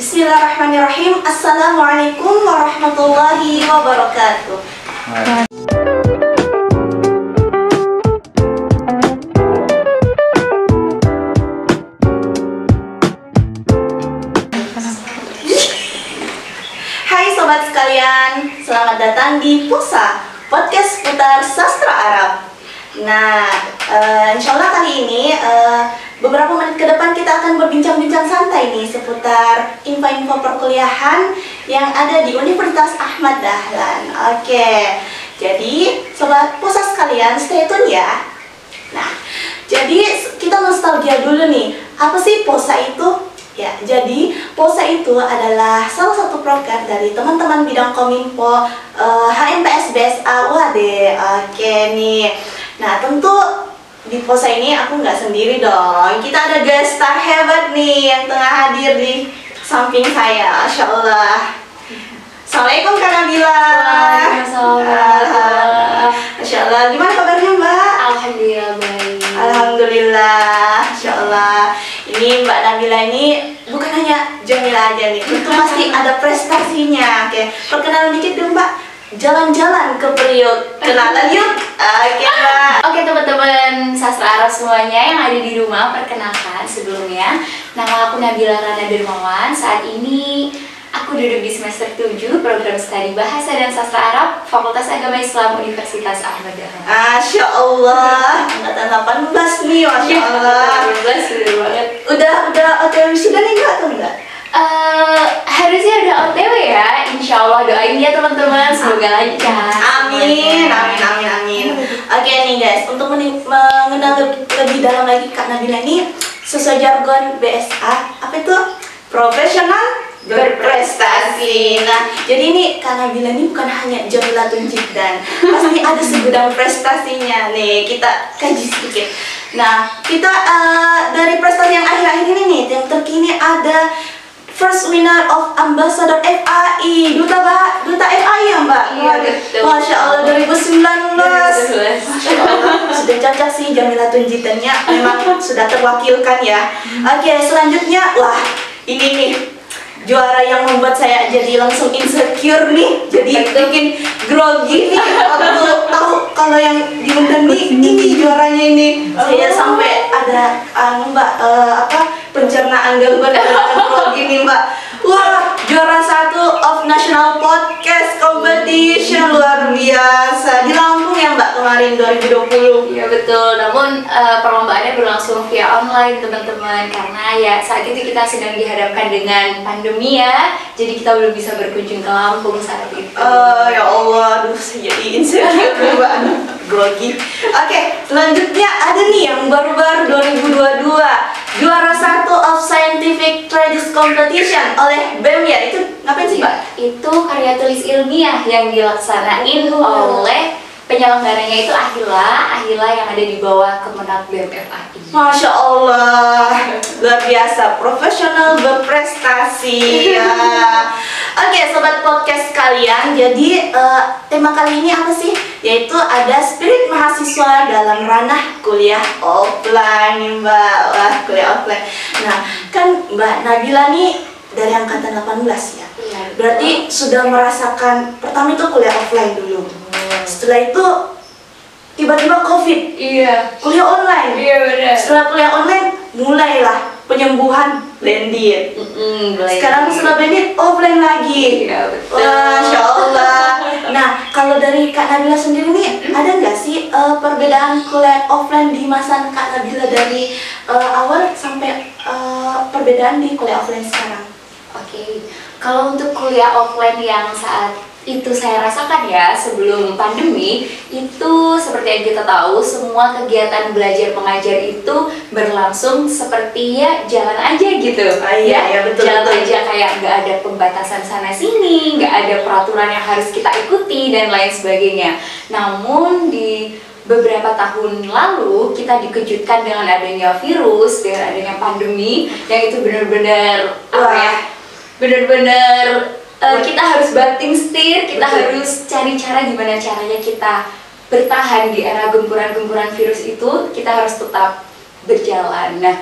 Bismillahirrahmanirrahim. Assalamualaikum warahmatullahi wabarakatuh. Hai sobat sekalian, selamat datang di Pusa, podcast putar sastra Arab. Nah, insya Allah kali ini beberapa menit ke depan kita akan berbincang-bincang santai nih seputar info-info perkuliahan yang ada di Universitas Ahmad Dahlan. Oke, jadi sobat Pusa sekalian, stay tune ya. Nah, jadi kita nostalgia dulu nih, apa sih POSA itu? Ya, jadi POSA itu adalah salah satu program dari teman-teman bidang Kominfo HMPS BSA UAD. Oke nih. Nah, tentu di POSA ini aku nggak sendiri dong. Kita ada guest star hebat nih yang tengah hadir di samping saya. Masya Allah. Assalamualaikum Kak Nabila. Waalaikumsalam. Masya Allah. Gimana kabarnya Mbak? Alhamdulillah baik. Alhamdulillah. Masya Allah. Ini Mbak Nabila ini bukan hanya Jamila aja nih. Tentu pasti ada prestasinya. Oke. Perkenalan dikit dong Mbak. Jalan-jalan ke Priok, kenalan yuk. Oke Mbak. Oke teman-teman sastra Arab semuanya yang ada di rumah, perkenalkan sebelumnya nama aku Nabila Rana Dermawan. Saat ini aku duduk di semester 7 program studi Bahasa dan Sastra Arab Fakultas Agama Islam Universitas Ahmad Dahlan. Masya Allah, angkatan 18 nih, Masya Allah. 18 bener banget. Udah OTW sudah nih Mbak atau enggak? Harusnya ada OTW ya, insya Allah doain ya teman-teman, semoga lancar. Amin. Oke nih guys, untuk mengenal lebih dalam lagi Kak Nabila ini sesuai jargon BSA, apa itu? Profesional berprestasi. Nah, jadi ini Kak Nabila ini bukan hanya Jamilatun Jiddan, pasti ada segudang prestasinya nih, kita kaji sedikit. Nah, kita dari prestasi yang akhir-akhir ini nih, yang terkini ada First winner of Ambassador FAI, duta FAI ya Mbak? Iya betul. Masya Allah 2019. Masya Allah, sudah cocok sih Jamilatun Jiddannya, memang sudah terwakilkan ya. Oke, selanjutnya, wah ini nih juara yang membuat saya jadi langsung insecure nih, jadi bikin grogi nih waktu tahu kalau yang diundang nih ini juaranya ini. Saya sampai ada Mbak pencernaan gangguan grogi nih Mbak. Wah, juara 1 of National Podcast Competition, luar biasa di Lampung ya Mbak kemarin 2020. Iya betul, namun perlombaannya berlangsung via online teman-teman, karena ya saat itu kita sedang dihadapkan dengan pandemi ya, jadi kita belum bisa berkunjung ke Lampung saat itu. Ya Allah, aduh saya jadi insecure Mbak, grogi. Oke, selanjutnya ada nih yang baru-baru 2022, juara 1 of Scientific Traduce Competition oleh BEM ya, itu ngapain sih Mbak? Itu karya tulis ilmiah yang dilaksanain oleh penyelenggaranya itu Ahila yang ada di bawah Kemenag BEM FAI. Masya Allah, luar biasa, profesional berprestasi ya. Oke, sobat podcast kalian, jadi tema kali ini apa sih? Yaitu ada spirit mahasiswa dalam ranah kuliah offline Mbak. Wah, kuliah offline. Nah, kan Mbak Nabila nih dari angkatan 18 ya. Iya, berarti sudah merasakan pertama itu kuliah offline dulu. Setelah itu tiba-tiba COVID. Iya. Kuliah online. Iya benar. Setelah kuliah online mulailah penyembuhan blended. Sekarang setelah blended offline lagi. Iya betul. Masya Allah. Nah, kalau dari Kak Nabila sendiri nih, ada nggak sih perbedaan kuliah offline di masa Kak Nabila dari awal sampai perbedaan di kuliah offline sekarang? Oke, kalau untuk kuliah offline yang saat itu saya rasakan ya sebelum pandemi, itu seperti yang kita tahu semua kegiatan belajar mengajar itu berlangsung seperti ya jalan aja gitu. Iya betul. Jalan aja, kayak nggak ada pembatasan sana sini, nggak ada peraturan yang harus kita ikuti dan lain sebagainya. Namun di beberapa tahun lalu kita dikejutkan dengan adanya virus, dengan adanya pandemi yang itu benar-benar apa ya? Benar-benar kita harus banting setir, kita harus cari cara gimana caranya kita bertahan di era gempuran-gempuran virus itu, kita harus tetap berjalan. Nah,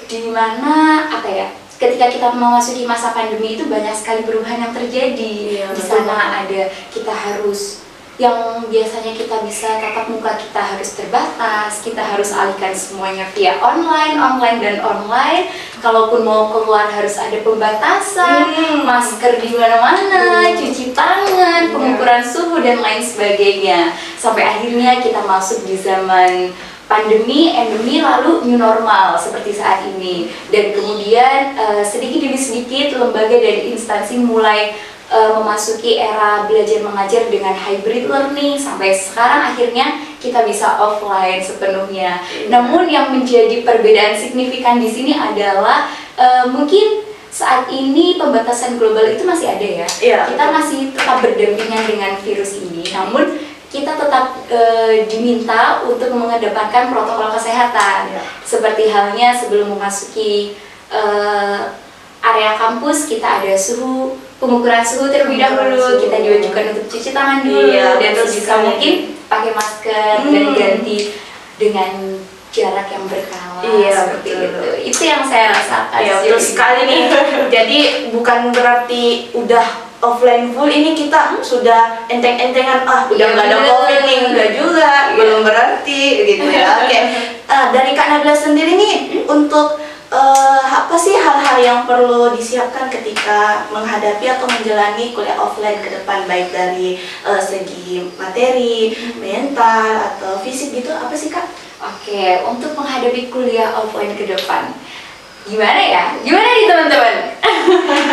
di mana apa ya? ketika kita memasuki masa pandemi itu banyak sekali perubahan yang terjadi. Di sana ada kita harus yang biasanya kita bisa tatap muka kita harus terbatas, kita harus alihkan semuanya via online dan online. Kalaupun mau keluar harus ada pembatasan, masker di mana-mana, cuci tangan, pengukuran suhu dan lain sebagainya. Sampai akhirnya kita masuk di zaman pandemi, endemi, lalu new normal seperti saat ini. Dan kemudian sedikit demi sedikit lembaga dan instansi mulai memasuki era belajar mengajar dengan hybrid learning, sampai sekarang akhirnya kita bisa offline sepenuhnya. Namun yang menjadi perbedaan signifikan di sini adalah mungkin saat ini pembatasan global itu masih ada ya. Kita masih tetap berdampingan dengan virus ini, namun kita tetap diminta untuk mengedepankan protokol kesehatan. Seperti halnya sebelum memasuki area kampus, kita ada pengukuran suhu terlebih dahulu, kita diwajibkan untuk cuci tangan dulu, dan terus bisa mungkin pakai masker dan ganti dengan jarak yang berkala, seperti itu. Itu yang saya rasakan. Betul sekali nih. Jadi bukan berarti udah offline full ini kita sudah enteng-entengan, udah nggak ada COVID nih, enggak juga, belum berarti gitu ya. Oke. Dari Kak Nabila sendiri nih, untuk apa sih hal-hal yang perlu disiapkan ketika menghadapi atau menjalani kuliah offline ke depan, baik dari segi materi, mental, atau fisik gitu, apa sih Kak? Oke, untuk menghadapi kuliah offline ke depan, gimana ya? Gimana nih teman-teman?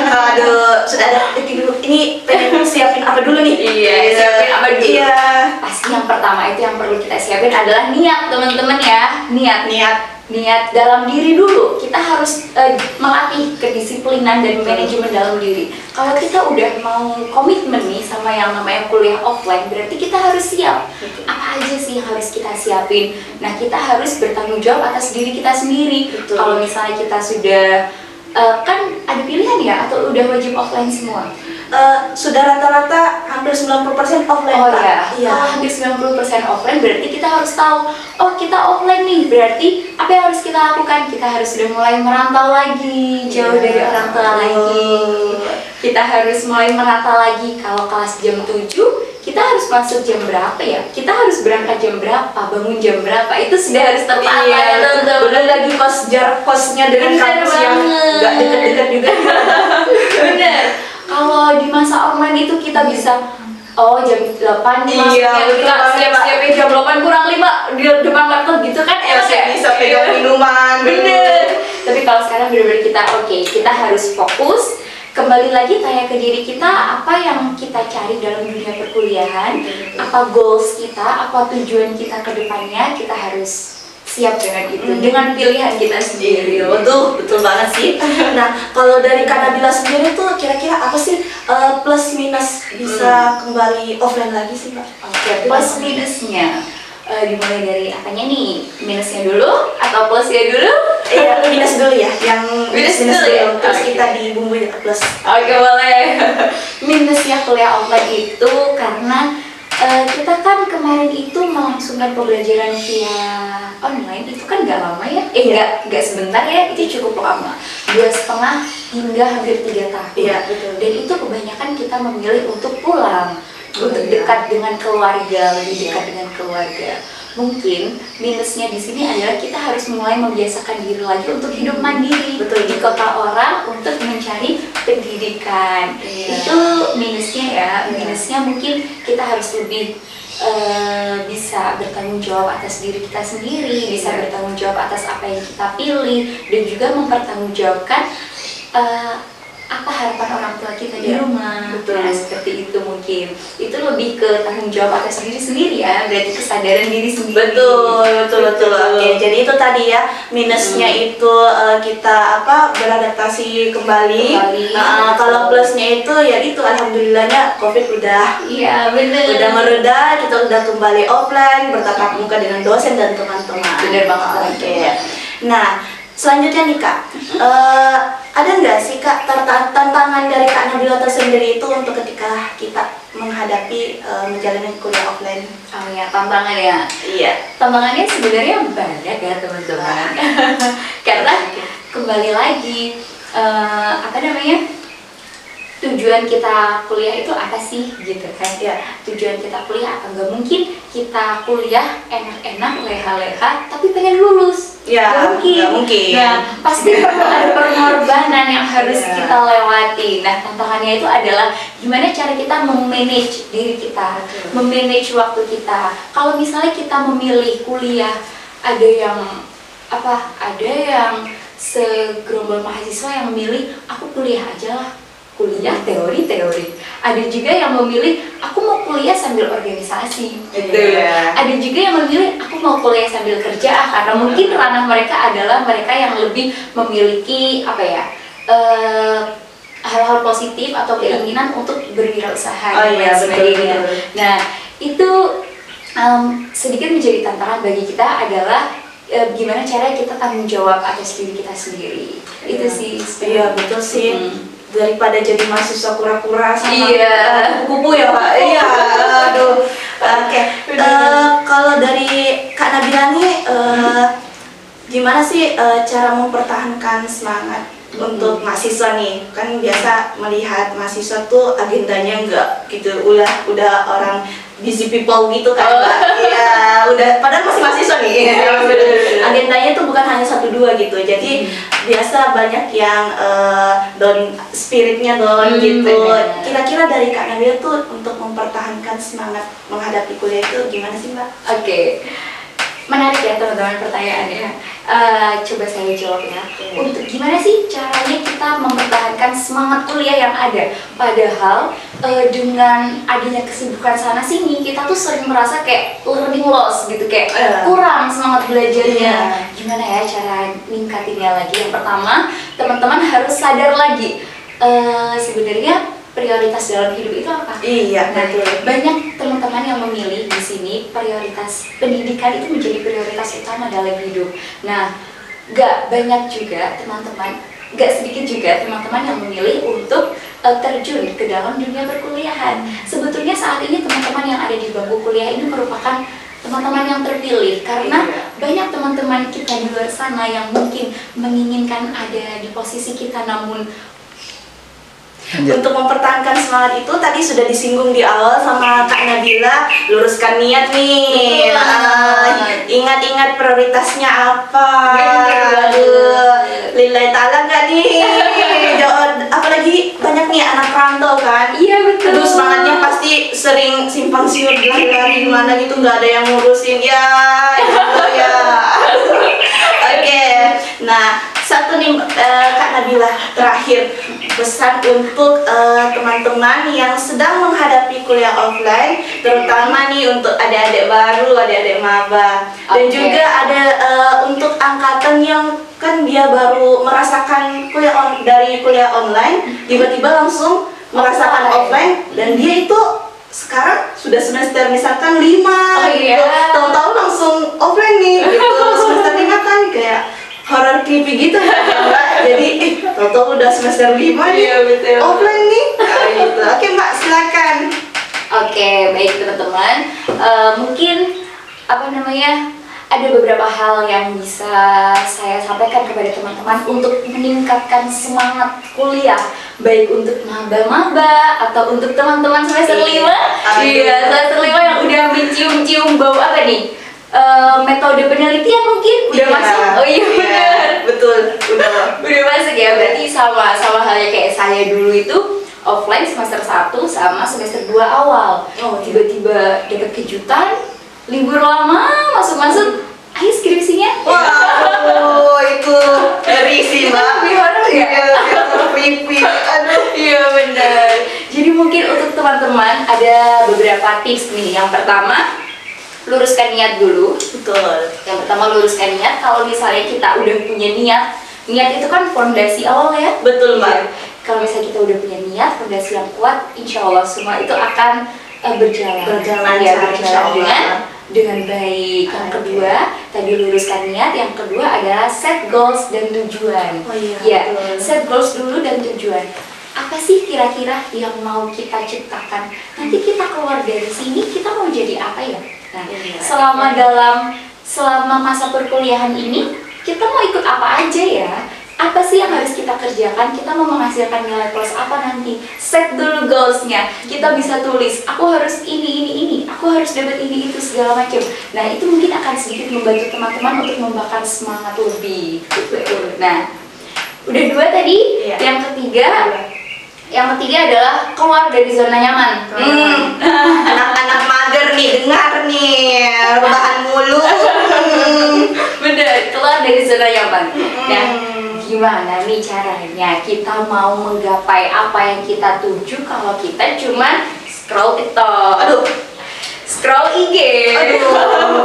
Aduh, sudah ada dulu. Ini pengen siapin apa dulu nih? Siapin apa dulu? Pasti yang pertama itu yang perlu kita siapin adalah niat, teman-teman ya. Niat dalam diri dulu. Kita harus melatih kedisiplinan dan manajemen dalam diri. Kalau kita udah mau komitmen nih sama yang namanya kuliah offline, berarti kita harus siap. Apa aja sih yang harus kita siapin? Nah, kita harus bertanggung jawab atas diri kita sendiri. Kalau misalnya kita sudah kan ada pilihan ya, atau udah wajib offline semua? Sudah rata-rata hampir 90% offline. Kalau hampir 90% offline, berarti kita harus tahu, kita offline nih, berarti apa yang harus kita lakukan? Kita harus sudah mulai merantau lagi, jauh dari orang tua lagi. Kita harus mulai merantau lagi. Kalau kelas jam 7, kita harus masuk jam berapa ya? Kita harus berangkat jam berapa? Bangun jam berapa? Itu sudah harus tertata ya, teman-teman. Belum lagi jarak kosnya dengan kampus yang nggak dekat-dekat juga. Bener. Kalau di masa online itu kita bisa jam 8 nih kita siap-siapin jam 8 kurang 5 di depan laptop gitu kan, bisa pegang minuman. Bener. Tapi kalau sekarang benar-benar kita harus fokus. Kembali lagi tanya ke diri kita, apa yang kita cari dalam dunia perkuliahan, apa goals kita, apa tujuan kita ke depannya, kita harus siap dengan itu, dengan pilihan kita sendiri. Betul banget sih. Nah, kalau dari Kak Nabila sendiri tuh kira-kira apa sih plus minus bisa kembali offline lagi sih Kak? Plus minusnya dimulai dari apanya nih? Minusnya dulu atau plusnya dulu? Minus dulu ya, yang minus dulu ya, terus kita dibumbuin plus. Boleh. Minusnya kuliah offline itu karena kita kan kemarin itu melangsungkan pembelajaran via online, itu kan nggak lama ya, nggak sebentar ya, itu cukup lama, 2,5 hingga hampir 3 tahun. Dan itu kebanyakan kita memilih untuk pulang, untuk dekat dengan keluarga, lebih dekat dengan keluarga. Mungkin minusnya di sini adalah kita harus mulai membiasakan diri lagi untuk hidup mandiri di kota orang untuk mencari pendidikan. Itu minusnya ya. Minusnya mungkin kita harus lebih bisa bertanggung jawab atas diri kita sendiri, bisa bertanggung jawab atas apa yang kita pilih, dan juga mempertanggungjawabkan apa harapan orang tua kita di rumah. Nah, seperti itu mungkin. Itu lebih ke tanggung jawab atas diri sendiri ya, berarti kesadaran diri sendiri. Betul. Oke, jadi itu tadi ya, minusnya itu kita beradaptasi kembali. Kalau plusnya itu ya itu alhamdulillahnya COVID udah udah mereda, kita udah kembali offline, bertatap muka dengan dosen dan teman-teman. Bener banget. Oke. Nah, selanjutnya nih Kak, ada nggak sih Kak tantangan dari Kak Nabila tersendiri itu untuk ketika kita menghadapi menjalani kuliah offline? Tantangan ya? Tantangannya sebenarnya banyak ya teman-teman. Karena kembali lagi apa namanya, tujuan kita kuliah itu apa sih gitu kan ya. Tujuan kita kuliah apa? Nggak mungkin kita kuliah enak-enak leha-leha tapi pengen lulus, Ya, nggak mungkin. Nah, pasti perlu ada pengorbanan yang harus kita lewati. Nah, tantangannya itu adalah gimana cara kita memanage diri kita, memanage waktu kita. Kalau misalnya kita memilih kuliah, ada yang apa, ada yang segerombol mahasiswa yang memilih aku kuliah aja lah, kuliah teori. Ada juga yang memilih aku mau kuliah sambil organisasi gitu. Ada juga yang memilih aku mau kuliah sambil kerja, karena mungkin ranah mereka adalah mereka yang lebih memiliki apa ya, hal-hal positif atau keinginan untuk berwirausaha dan lain sebagainya. Nah, itu sedikit menjadi tantangan bagi kita adalah gimana cara kita tanggung jawab atas diri kita sendiri. Itu sih. Iya, betul sih. Daripada jadi mahasiswa kura-kura sama kupu-kupu ya Pak. Iya, aduh. Oke. Kalau dari Kak Nabila nih, gimana sih cara mempertahankan semangat untuk mahasiswa nih? Kan biasa melihat mahasiswa tuh agendanya enggak gitu, udah orang busy people gitu kan Mbak. Iya, udah padahal masih mahasiswa nih. Agendanya tuh bukan hanya 1-2 gitu. Jadi biasa banyak yang down, spiritnya down gitu. Kira-kira dari Kak Nabila tuh untuk mempertahankan semangat menghadapi kuliah itu gimana sih Mbak? Oke. Menarik ya teman-teman pertanyaannya. Coba saya jawab ya. Untuk gimana sih caranya kita mempertahankan semangat kuliah yang ada? Padahal dengan adanya kesibukan sana sini, kita tuh sering merasa kayak learning loss gitu, kayak kurang semangat belajarnya. Gimana ya cara ningkatinnya lagi? Yang pertama, teman-teman harus sadar lagi sebenarnya prioritas dalam hidup itu apa? Iya, betul. Banyak teman-teman yang memilih di sini prioritas pendidikan itu menjadi prioritas utama dalam hidup. Nah, gak banyak juga teman-teman, gak sedikit juga teman-teman yang memilih untuk terjun ke dalam dunia perkuliahan. Sebetulnya saat ini teman-teman yang ada di bangku kuliah ini merupakan teman-teman yang terpilih, karena banyak teman-teman kita di luar sana yang mungkin menginginkan ada di posisi kita, namun untuk mempertahankan semangat itu tadi sudah disinggung di awal sama Kak Nabila, luruskan niat nih. Ingat-ingat prioritasnya apa. Lillahi ta'ala nggak nih? Apalagi banyak nih anak rantau kan. Iya betul. Aduh, semangatnya pasti sering simpang siur lari-lari mana gitu, nggak ada yang ngurusin ya. Oke. Nah, satu nih Kak Nabila, terakhir pesan untuk teman-teman yang sedang menghadapi kuliah offline, terutama nih untuk adik-adik baru, adik-adik maba, dan juga ada untuk angkatan yang kan dia baru merasakan dari kuliah online, tiba-tiba langsung merasakan offline, dan dia itu sekarang sudah semester misalkan 5 gitu, tahu-tahu langsung offline nih gitu. Semester 5 kan kayak horror creepy gitu ya Mbak. Jadi tahu-tahu udah semester 5 nih, offline nih. Gitu. Oke Mbak, silakan. Oke, baik teman-teman. Mungkin apa namanya, ada beberapa hal yang bisa saya sampaikan kepada teman-teman untuk meningkatkan semangat kuliah, baik untuk maba-maba atau untuk teman-teman semester 5. Iya, semester 5 yang udah mencium-cium bau apa nih? Metode penelitian mungkin udah masuk. Oh iya benar. Betul, udah masuk ya. Berarti sama halnya kayak saya dulu itu offline semester 1 sama semester 2 awal. Tiba-tiba dapat kejutan, libur lama, masuk ayo skripsinya. Wow, itu ngeri sih Mbak. Lebih horor ya? Aduh. Iya benar. Jadi mungkin untuk teman-teman ada beberapa tips nih. Yang pertama, luruskan niat dulu. Betul. Yang pertama, luruskan niat. Kalau misalnya kita udah punya niat itu kan fondasi awal ya. Betul Mbak. Kalau misalnya kita udah punya niat, fondasi yang kuat, insya Allah semua itu akan berjalan dengan baik. Yang kedua, tadi luruskan niat. Yang kedua adalah set goals dan tujuan. Set goals dulu dan tujuan. Apa sih kira-kira yang mau kita ciptakan? Nanti kita keluar dari sini, kita mau jadi apa ya? Nah, selama masa perkuliahan ini, kita mau ikut apa aja ya? apa sih yang harus kita kerjakan, kita mau menghasilkan nilai plus apa nanti. Set dulu goalsnya, kita bisa tulis, aku harus ini, aku harus dapat ini, itu, segala macam. Nah itu mungkin akan sedikit membantu teman-teman untuk membakar semangat lebih gitu. Nah udah 2 tadi, yang ketiga adalah keluar dari zona nyaman. Anak-anak mager nih, dengar nih, rebahan mulu. Bener, keluar dari zona nyaman. Nah, gimana nih caranya kita mau menggapai apa yang kita tuju kalau kita cuma scroll TikTok, scroll IG, aduh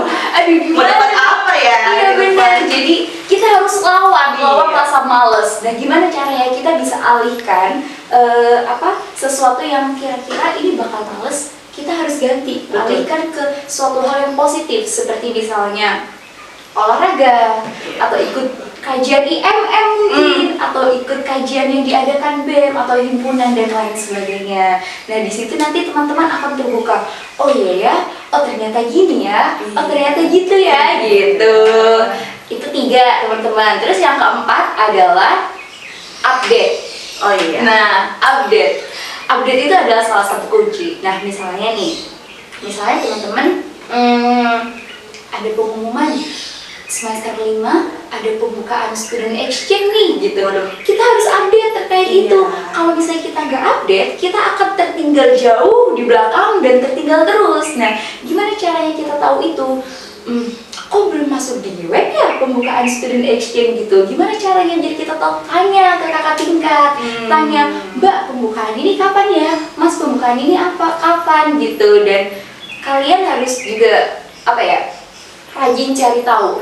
Mau dapat apa ya? Iya benar. Jadi kita harus lawan rasa males. Nah, gimana caranya kita bisa alihkan sesuatu yang kira-kira ini bakal males, kita harus ganti, alihkan ke suatu hal yang positif, seperti misalnya olahraga, atau ikut kajian IMM mungkin, atau ikut kajian yang diadakan BEM atau himpunan dan lain sebagainya. Nah di situ nanti teman-teman akan terbuka, oh iya ya, oh ternyata gini ya, oh ternyata gitu ya, gitu. Itu 3 teman-teman. Terus yang keempat adalah update. Oh iya. Nah update itu adalah salah satu kunci. Nah misalnya teman-teman ada pengumuman semester 5 ada pembukaan student exchange nih gitu. Kita harus update terkait itu. Kalau misalnya kita nggak update, kita akan tertinggal jauh di belakang dan tertinggal terus. Nah, gimana caranya kita tahu itu? Kok belum masuk di web ya pembukaan student exchange gitu? Gimana caranya? Jadi kita tahu, tanya ke kakak tingkat, tanya, Mbak pembukaan ini kapan ya? Mas pembukaan ini apa? Kapan gitu? Dan kalian harus juga rajin cari tahu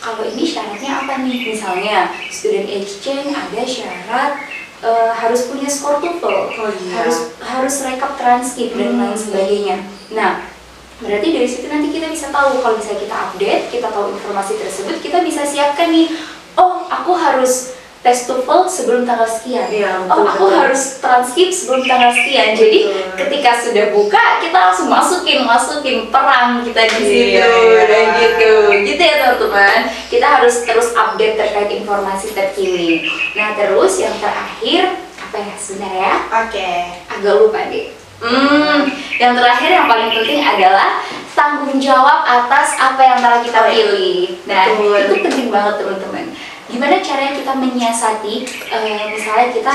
kalau ini syaratnya apa nih. Misalnya student exchange ada syarat harus punya skor TOEFL, harus rekap transkrip dan lain sebagainya. Nah berarti dari situ nanti kita bisa tahu, kalau misalnya kita update, kita tahu informasi tersebut, kita bisa siapkan nih, oh aku harus tes TOEFL sebelum tanggal sekian, aku harus transkrip sebelum tanggal sekian. Jadi ketika sudah buka, kita langsung masukin perang kita di situ, gitu ya teman-teman. Kita harus terus update terkait informasi terkini. Nah terus yang terakhir apa ya sebenarnya? Agak lupa deh. Yang terakhir yang paling penting adalah tanggung jawab atas apa yang telah kita pilih. Nah itu penting banget teman-teman. Gimana caranya kita menyiasati, misalnya kita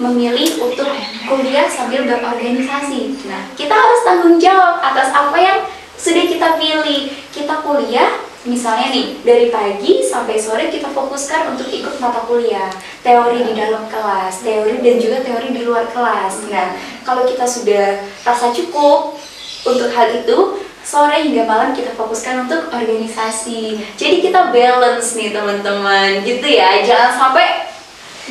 memilih untuk kuliah sambil berorganisasi. Nah, kita harus tanggung jawab atas apa yang sudah kita pilih. Kita kuliah, misalnya nih, dari pagi sampai sore kita fokuskan untuk ikut mata kuliah. Teori di dalam kelas, teori dan juga teori di luar kelas. Nah, kalau kita sudah rasa cukup untuk hal itu, sore hingga malam kita fokuskan untuk organisasi. Jadi kita balance nih teman-teman, gitu ya. Jangan sampai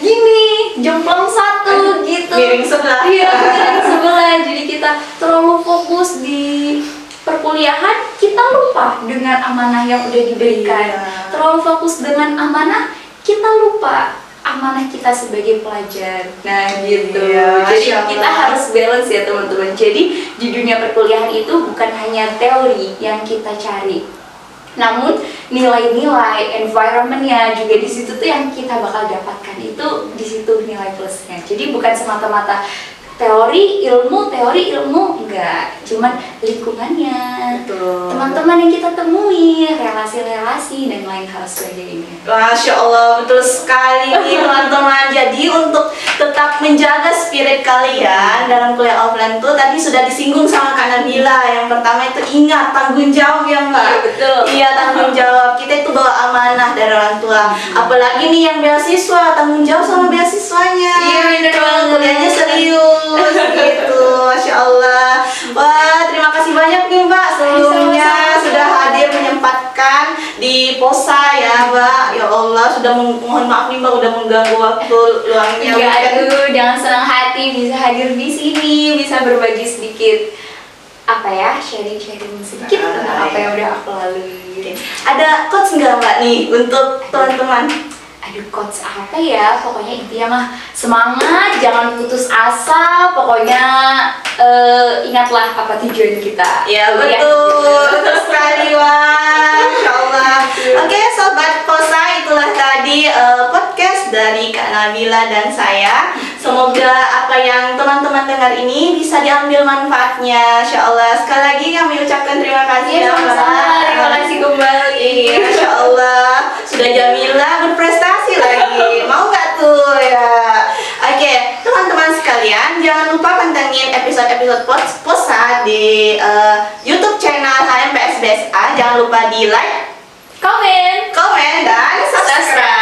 gini, jomplang satu gitu. Miring sebelah. Iya, miring sebelah. Jadi kita terlalu fokus di perkuliahan, kita lupa dengan amanah yang udah diberikan. Terlalu fokus dengan amanah, kita lupa amanah kita sebagai pelajar. Nah gitu. Jadi kita harus balance ya teman-teman. Jadi di dunia perkuliahan itu bukan hanya teori yang kita cari, namun nilai-nilai, environmentnya juga di situ tuh yang kita bakal dapatkan. Itu di situ nilai plusnya. Jadi bukan semata-mata teori ilmu, enggak, cuman lingkungannya, teman-teman yang kita temui, relasi-relasi dan lain hal sebagainya. Masya Allah, betul sekali nih teman-teman. Jadi untuk tetap menjaga spirit kalian dalam kuliah offline tuh tadi sudah disinggung sama Kak Nabila. Yang pertama itu ingat tanggung jawab ya Mbak. Iya betul. Iya tanggung jawab. Kita itu bawa amanah dari orang tua. Apalagi nih yang beasiswa, tanggung jawab sama beasiswanya. Iya benar banget. Kuliahnya serius. Gitu, Masya Allah. Wah, terima kasih banyak nih Mbak sebelumnya sudah hadir menyempatkan di POSA ya Mbak. Ya Allah, sudah mohon maaf nih Mbak udah mengganggu waktu luangnya. Ya aduh, jangan senang hati bisa hadir di sini, bisa berbagi sedikit sharing-sharing sedikit tentang apa yang udah aku lalui. Ada quotes nggak Mbak nih untuk teman-teman? aduh quotes apa ya, pokoknya intinya mah semangat, jangan putus asa, pokoknya ingatlah apa tujuan kita. Ya betul sekali, wah, Masya Allah. Oke sobat Posa, itulah tadi podcast dari Kak Nabila dan saya. Semoga apa yang teman-teman dengar ini bisa diambil manfaatnya, Insya Allah. Sekali lagi kami ucapkan terima kasih Ya, sama-sama. Terima kasih kembali. Iya, Masya Allah. Sudah Jamila berprestasi lagi. Mau nggak tuh ya? Oke, teman-teman sekalian, jangan lupa pantengin episode-episode Posa di YouTube channel HMPSBSA. Jangan lupa di like, Komen, komen, dan subscribe.